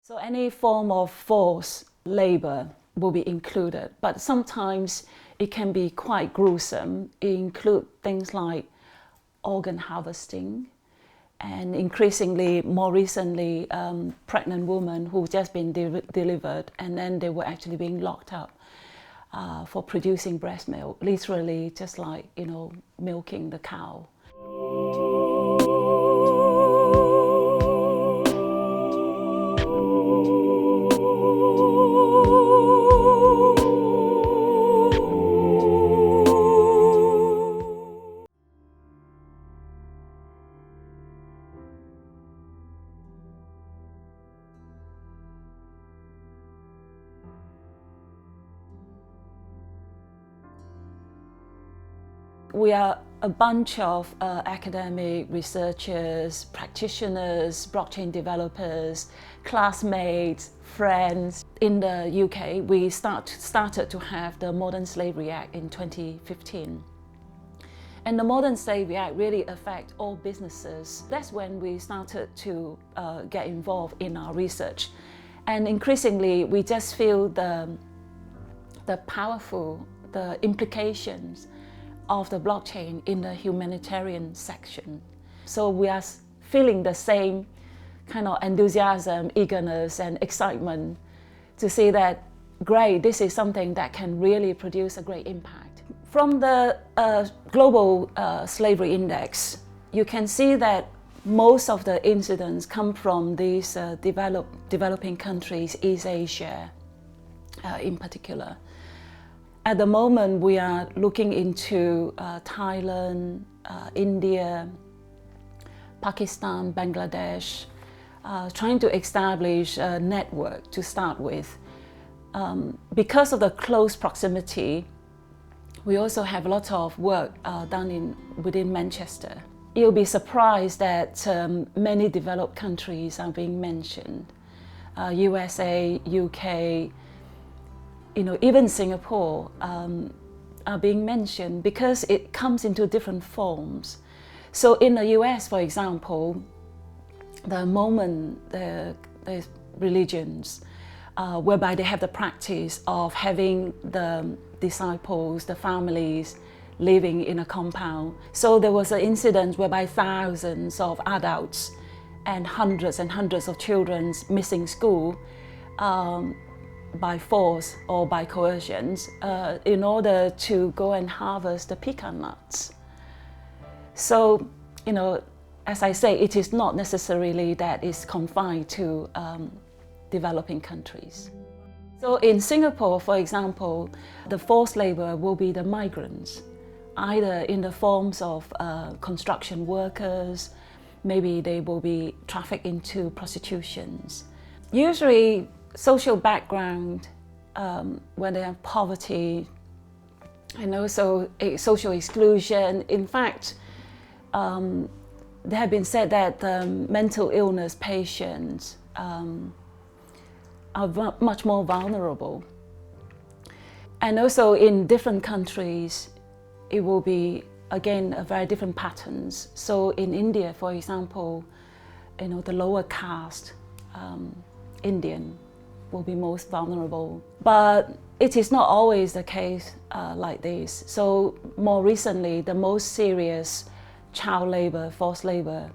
So any form of forced labor will be included, but sometimes it can be quite gruesome. It includes things like organ harvesting, and increasingly, more recently, pregnant women who've just been delivered, and then they were actually being locked up for producing breast milk, literally just like, milking the cow. We are a bunch of academic researchers, practitioners, blockchain developers, classmates, friends. In the UK, we started to have the Modern Slavery Act in 2015. And the Modern Slavery Act really affects all businesses. That's when we started to get involved in our research. And increasingly, we just feel the implications of the blockchain in the humanitarian section. So we are feeling the same kind of enthusiasm, eagerness, and excitement to see that, great, this is something that can really produce a great impact. From the Global Slavery Index, you can see that most of the incidents come from these developing countries, East Asia in particular. At the moment, we are looking into Thailand, India, Pakistan, Bangladesh, trying to establish a network to start with. Because of the close proximity, we also have a lot of work done within Manchester. You'll be surprised that many developed countries are being mentioned. USA, UK, even Singapore are being mentioned because it comes into different forms. So in the US, for example, the moment there's religions whereby they have the practice of having the disciples, the families, living in a compound. So there was an incident whereby thousands of adults and hundreds of children missing school by force or by coercions in order to go and harvest the pecan nuts. So, as I say, it is not necessarily that it's confined to developing countries. So in Singapore, for example, the forced labor will be the migrants, either in the forms of construction workers, maybe they will be trafficked into prostitutions. Usually, social background, when they have poverty, and also social exclusion. In fact, there have been said that mental illness patients are much more vulnerable. And also in different countries, it will be, again, a very different patterns. So in India, for example, the lower caste Indian will be most vulnerable. But it is not always the case like this. So more recently, the most serious child labor, forced labor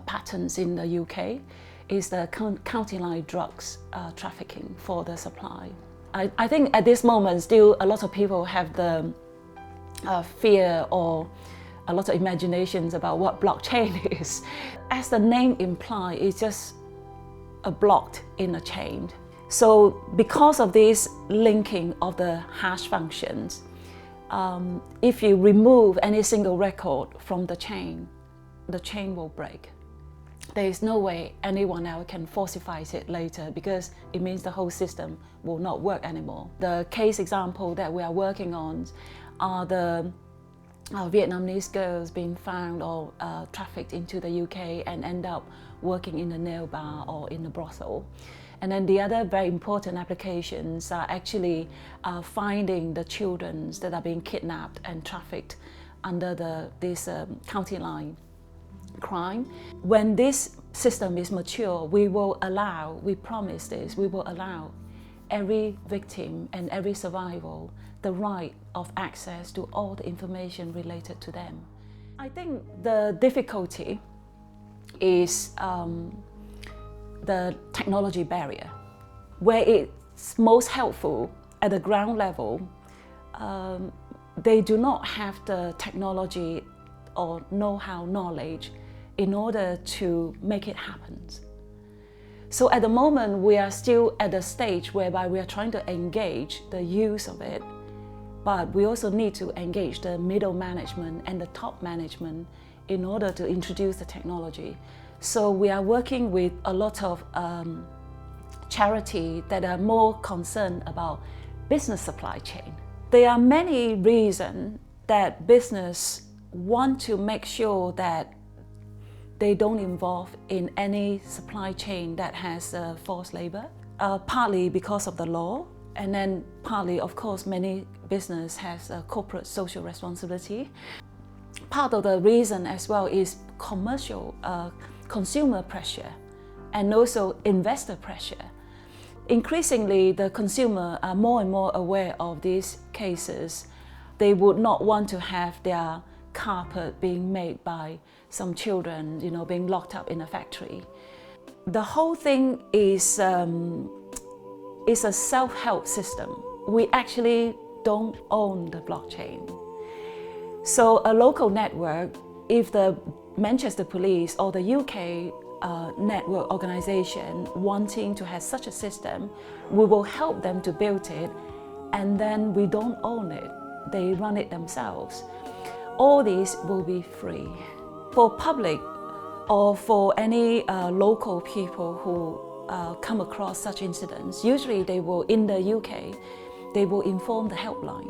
patterns in the UK is the county line drugs trafficking for the supply. I think at this moment, still a lot of people have the fear or a lot of imaginations about what blockchain is. As the name implies, it's just a block in a chain. So because of this linking of the hash functions, if you remove any single record from the chain will break. There is no way anyone else can falsify it later because it means the whole system will not work anymore. The case example that we are working on are the Vietnamese girls being found or trafficked into the UK and end up working in a nail bar or in a brothel. And then the other very important applications are actually finding the children that are being kidnapped and trafficked under this county line crime. When this system is mature, we promise this, we will allow every victim and every survivor the right of access to all the information related to them. I think the difficulty is the technology barrier. Where it's most helpful at the ground level, they do not have the technology or know-how, knowledge in order to make it happen. So at the moment, we are still at a stage whereby we are trying to engage the use of it, but we also need to engage the middle management and the top management in order to introduce the technology. So we are working with a lot of charities that are more concerned about business supply chain. There are many reasons that business want to make sure that they don't involve in any supply chain that has forced labor, partly because of the law, and then partly, of course, many business has a corporate social responsibility. Part of the reason as well is commercial, consumer pressure, and also investor pressure. Increasingly, the consumer are more and more aware of these cases. They would not want to have their carpet being made by some children, being locked up in a factory. The whole thing is a self-help system. We actually don't own the blockchain. So a local network, if the Manchester Police or the UK network organization wanting to have such a system, we will help them to build it, and then we don't own it. They run it themselves. All these will be free. For public or for any local people who come across such incidents, usually they will, in the UK, they will inform the helpline.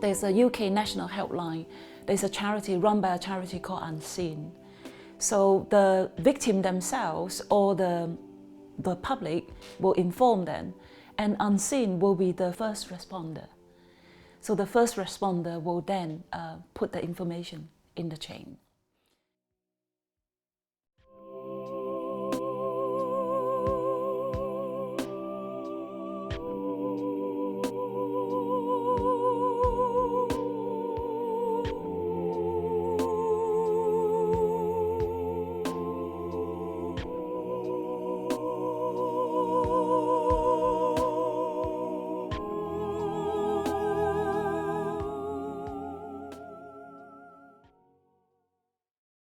There's a UK national helpline. There's a charity run by a charity called Unseen. So the victim themselves or the public will inform them, and Unseen will be the first responder. So the first responder will then put the information in the chain.